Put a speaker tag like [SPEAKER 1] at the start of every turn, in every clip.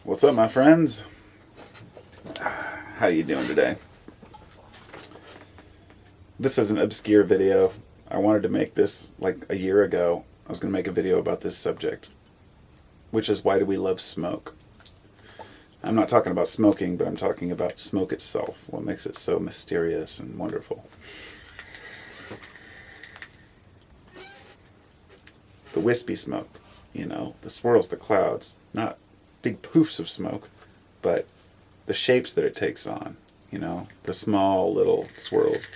[SPEAKER 1] What's up, my friends? How you doing today? This is an obscure video. I wanted to make this like a year ago. I was going to make a video about this subject, which is why do we love smoke? I'm not talking about smoking, but I'm talking about smoke itself, what makes it so mysterious and wonderful. The wispy smoke, the swirls, the clouds, not big poofs of smoke, but the shapes that it takes on, the small little swirls.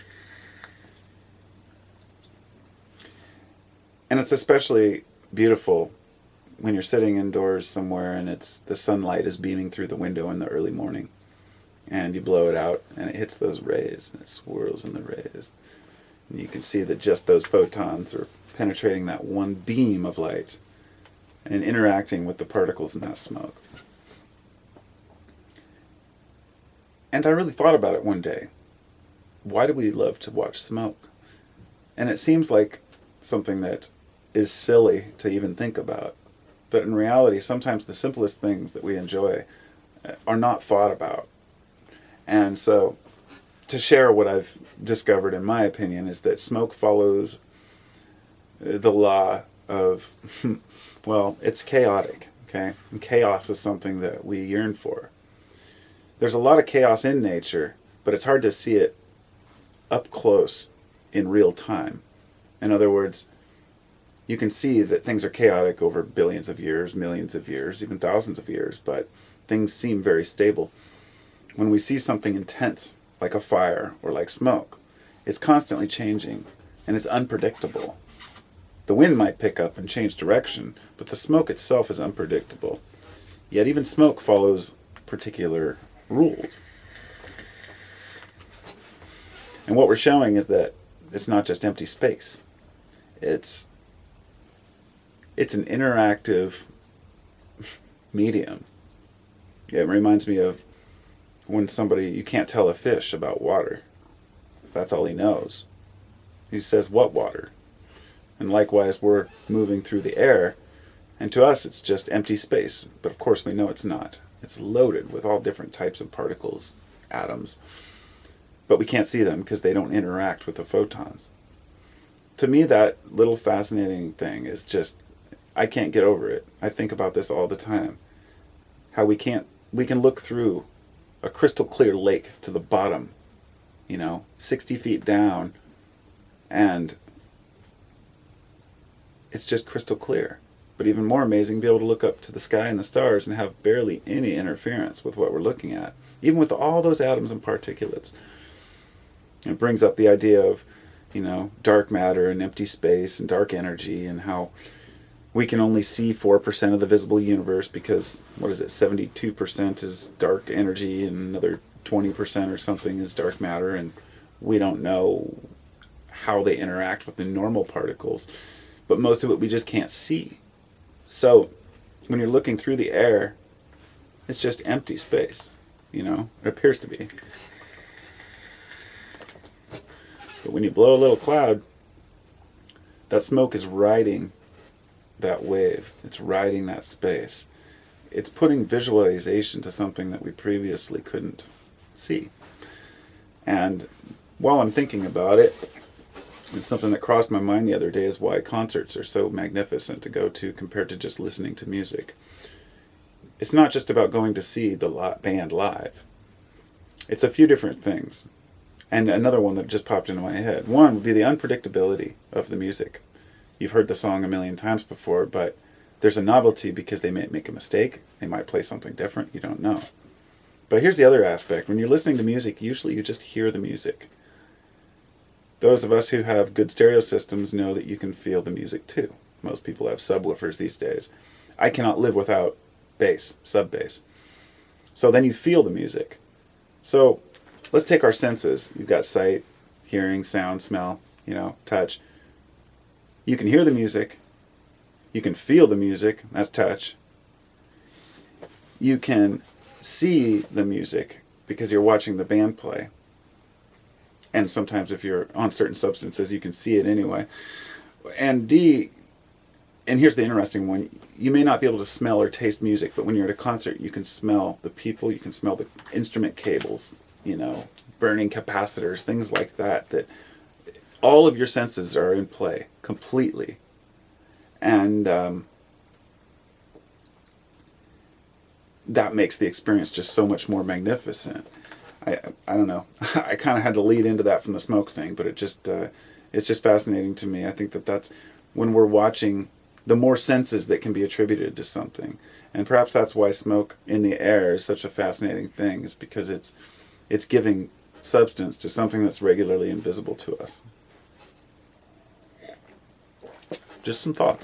[SPEAKER 1] And it's especially beautiful when you're sitting indoors somewhere and the sunlight is beaming through the window in the early morning, and you blow it out and it hits those rays and it swirls in the rays. And you can see that just those photons are penetrating that one beam of light and interacting with the particles in that smoke. And I really thought about it one day. Why do we love to watch smoke? And it seems like something that is silly to even think about. But in reality, sometimes the simplest things that we enjoy are not thought about. And so, to share what I've discovered, in my opinion, is that smoke follows the law of, well, it's chaotic, okay? And chaos is something that we yearn for. There's a lot of chaos in nature, but it's hard to see it up close in real time. In other words, you can see that things are chaotic over billions of years, millions of years, even thousands of years, but things seem very stable. When we see something intense, like a fire or like smoke, it's constantly changing and it's unpredictable. The wind might pick up and change direction, but the smoke itself is unpredictable. Yet even smoke follows particular rules. And what we're showing is that it's not just empty space. It's an interactive medium. It reminds me of when you can't tell a fish about water. That's all he knows. He says, what water? And likewise, we're moving through the air, and to us it's just empty space. But of course we know it's not. It's loaded with all different types of particles, atoms. But we can't see them because they don't interact with the photons. To me, that little fascinating thing is just, I can't get over it. I think about this all the time. How we can look through a crystal clear lake to the bottom, 60 feet down, and it's just crystal clear. But even more amazing, be able to look up to the sky and the stars and have barely any interference with what we're looking at, even with all those atoms and particulates. And it brings up the idea of, dark matter and empty space and dark energy, and how we can only see 4% of the visible universe because, 72% is dark energy and another 20% or something is dark matter, and we don't know how they interact with the normal particles, but most of it we just can't see. So when you're looking through the air, it's just empty space, it appears to be. But when you blow a little cloud, that smoke is riding that wave. It's riding that space. It's putting visualization to something that we previously couldn't see. And while I'm thinking about it, it's something that crossed my mind the other day is why concerts are so magnificent to go to compared to just listening to music. It's not just about going to see the band live. It's a few different things. And another one that just popped into my head. One would be the unpredictability of the music. You've heard the song a million times before, but there's a novelty because they may make a mistake. They might play something different. You don't know. But here's the other aspect. When you're listening to music, usually you just hear the music. Those of us who have good stereo systems know that you can feel the music too. Most people have subwoofers these days. I cannot live without bass, sub-bass. So then you feel the music. So let's take our senses. You've got sight, hearing, sound, smell, touch. You can hear the music. You can feel the music. That's touch. You can see the music because you're watching the band play. And sometimes if you're on certain substances, you can see it anyway. And here's the interesting one. you may not be able to smell or taste music, but when you're at a concert, you can smell the people, you can smell the instrument cables, burning capacitors, things like that, that all of your senses are in play completely. And that makes the experience just so much more magnificent. I don't know. I kind of had to lead into that from the smoke thing, but it's just fascinating to me. I think that's when we're watching, the more senses that can be attributed to something. And perhaps that's why smoke in the air is such a fascinating thing, is because it's giving substance to something that's regularly invisible to us. Just some thoughts.